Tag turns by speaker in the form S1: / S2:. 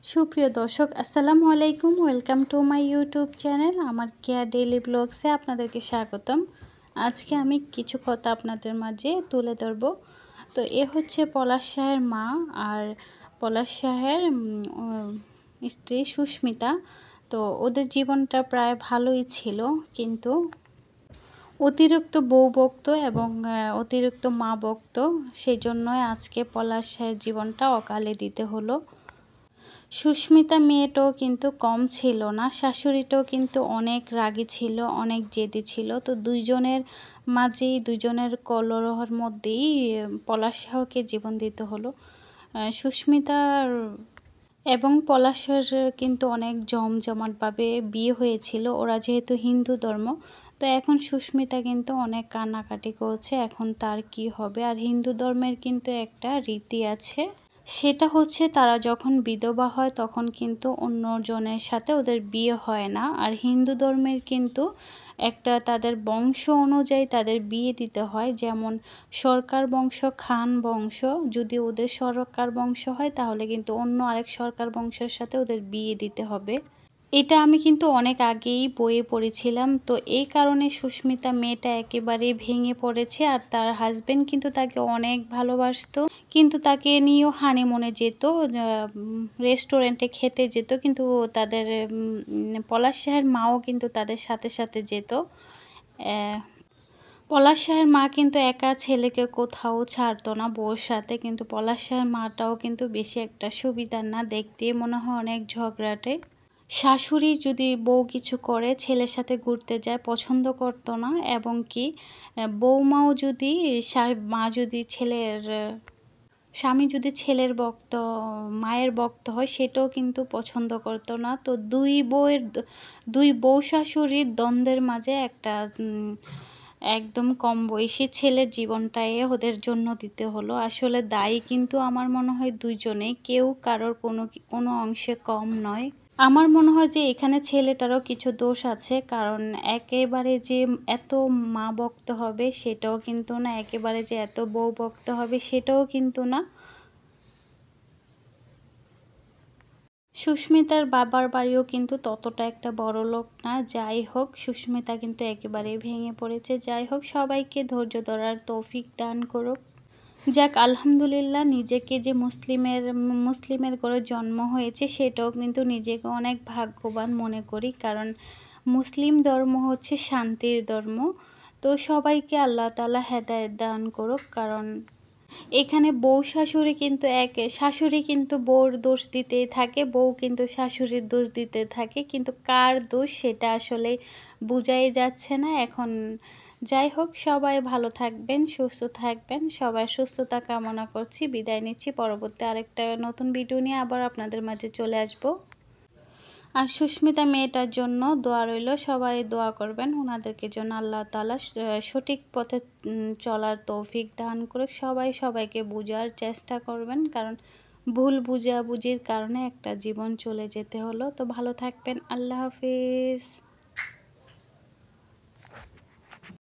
S1: সুপ্রিয় দর্শক আসসালামু আলাইকুম, welcome to my YouTube channel আমার কেয়ার ডেইলি ব্লগসে আপনাদেরকে স্বাগতম। আজকে আমি কিছু কথা আপনাদের মাঝে তুলে ধরব। তো এ হচ্ছে পলাশ শাহের মা আর পলাশ শাহের স্ত্রী সুস্মিতা। তো ওদের জীবনটা প্রায় ভালোই ছিল, কিন্তু অতিরিক্ত বউ বকত এবং অতিরিক্ত মা বকত, সেই জন্যই আজকে পলাশ শাহের জীবনটা অকালে দিতে হলো। সুস্মিতা মেয়েটাও কিন্তু কম ছিল না, শাশুড়িটাও কিন্তু অনেক রাগী ছিল, অনেক জেদি ছিল। তো দুইজনের মাঝেই, দুইজনের কলরহের মধ্যেই পলাশ শাহকে জীবন দিতে হলো। সুস্মিতার এবং পলাশের কিন্তু অনেক জমজমাটভাবে বিয়ে হয়েছিল, ওরা যেহেতু হিন্দু ধর্ম। তো এখন সুস্মিতা কিন্তু অনেক কান্নাকাটি করছে, এখন তার কি হবে। আর হিন্দু ধর্মের কিন্তু একটা রীতি আছে, সেটা হচ্ছে তারা যখন বিধবা হয় তখন কিন্তু অন্যজনের সাথে ওদের বিয়ে হয় না। আর হিন্দু ধর্মের কিন্তু একটা তাদের বংশ অনুযায়ী তাদের বিয়ে দিতে হয়, যেমন সরকার বংশ, খান বংশ। যদি ওদের সরকার বংশ হয় তাহলে কিন্তু অন্য আরেক সরকার বংশের সাথে ওদের বিয়ে দিতে হবে। এটা আমি কিন্তু অনেক আগেই বইয়ে পড়েছিলাম। তো এই কারণে সুস্মিতা মেয়েটা একেবারে ভেঙে পড়েছে। আর তার হাজবেন্ড কিন্তু তাকে অনেক ভালোবাসতো, কিন্তু তাকে নিয়েও হানিমুনে যেত, রেস্টুরেন্টে খেতে যেত, কিন্তু তাদের পলাশ শাহের মাও কিন্তু তাদের সাথে সাথে যেত। পলাশ শাহের মা কিন্তু একা ছেলেকে কোথাও ছাড়তো না বউর সাথে, কিন্তু পলাশ শাহের মাটাও কিন্তু বেশি একটা সুবিধার না, দেখতে মনে হয় অনেক ঝগড়াটে। শাশুড়ি যদি বউ কিছু করে, ছেলের সাথে ঘুরতে যায়, পছন্দ করতো না। এবং কি বউমাও যদি, মা যদি স্বামী যদি ছেলের ভক্ত, মায়ের ভক্ত হয়, সেটাও কিন্তু পছন্দ করতো না। তো দুই বউ শাশুড়ির দ্বন্দ্বের মাঝে একটা একদম কম বয়সী ছেলের জীবনটাই ওদের জন্য দিতে হলো। আসলে দায়ী কিন্তু আমার মনে হয় দুইজনেই, কেউ কারোর কোনো অংশে কম নয়। আমার মনে হয় যে এখানে ছেলেটারও কিছু দোষ আছে, কারণ একেবারে যে এত মা ভক্ত হবে সেটাও কিন্তু না, একেবারে যে এত বউ ভক্ত হবে সেটাও কিন্তু না। সুস্মিতার বাবার বাড়িও কিন্তু ততটা একটা বড় লোক না। যাই হোক, সুস্মিতা কিন্তু একেবারে ভেঙে পড়েছে। যাই হোক, সবাইকে ধৈর্য ধরার তৌফিক দান করুক। যাক, আলহামদুলিল্লাহ, নিজেকে যে মুসলিমের ঘরে জন্ম হয়েছে সেটাও কিন্তু নিজেকে অনেক ভাগ্যবান মনে করি, কারণ মুসলিম ধর্ম হচ্ছে শান্তির ধর্ম। তো সবাইকে আল্লাহ তাআলা হেদায়েত দান করুক। কারণ এখানে বউ শাশুড়ি কিন্তু শাশুড়ি কিন্তু বউর দোষ দিতেই থাকে, বউ কিন্তু শাশুড়ির দোষ দিতে থাকে, কিন্তু কার দোষ সেটা আসলে বোঝাই যাচ্ছে না এখন। যাই হোক, সবাই ভালো থাকবেন, সুস্থ থাকবেন, সবার সুস্থতা কামনা করছি। বিদায় নিচ্ছি, পরবর্তী আরেকটা নতুন ভিডিও নিয়ে আবার আপনাদের মাঝে চলে আসব। আর সুস্মিতা মেয়েটার জন্য দোয়া রইল, সবাই দোয়া করবেন ওনাদেরকে জন্য, আল্লাহ তাআলা সঠিক পথে চলার তৌফিক দান করে। সবাই সবাইকে বোঝার চেষ্টা করবেন, কারণ ভুল বুঝাবুঝির কারণে একটা জীবন চলে যেতে হলো। তো ভালো থাকবেন, আল্লাহ হাফিজ।